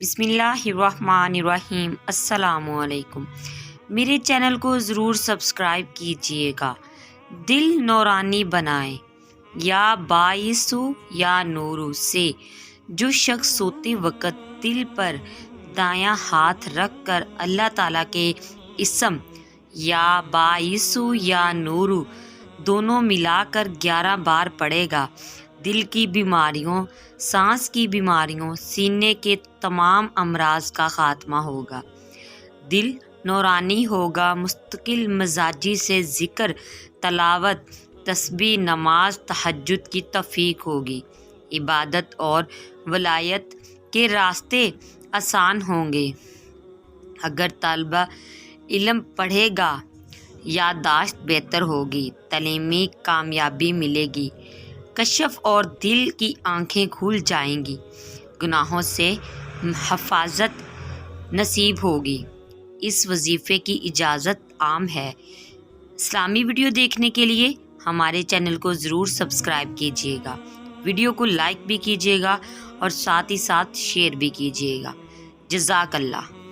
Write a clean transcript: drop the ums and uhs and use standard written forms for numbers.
بسم اللہ الرحمن الرحیم۔ السلام علیکم۔ میرے چینل کو ضرور سبسکرائب کیجئے گا۔ دل نورانی بنائیں، یا باعث یا نورو سے جو شخص سوتے وقت دل پر دایاں ہاتھ رکھ کر اللہ تعالیٰ کے اسم یا باعث یا نورو دونوں ملا کر 11 بار پڑھے گا، دل کی بیماریوں، سانس کی بیماریوں، سینے کے تمام امراض کا خاتمہ ہوگا۔ دل نورانی ہوگا، مستقل مزاجی سے ذکر، تلاوت، تسبیح، نماز، تہجد کی توفیق ہوگی۔ عبادت اور ولایت کے راستے آسان ہوں گے۔ اگر طالبہ علم پڑھے گا، یادداشت بہتر ہوگی، تعلیمی کامیابی ملے گی، کشف اور دل کی آنکھیں کھل جائیں گی، گناہوں سے حفاظت نصیب ہوگی۔ اس وظیفے کی اجازت عام ہے۔ اسلامی ویڈیو دیکھنے کے لیے ہمارے چینل کو ضرور سبسکرائب کیجیے گا، ویڈیو کو لائک بھی کیجیے گا اور ساتھ ہی ساتھ شیئر بھی کیجیے گا۔ جزاک اللہ۔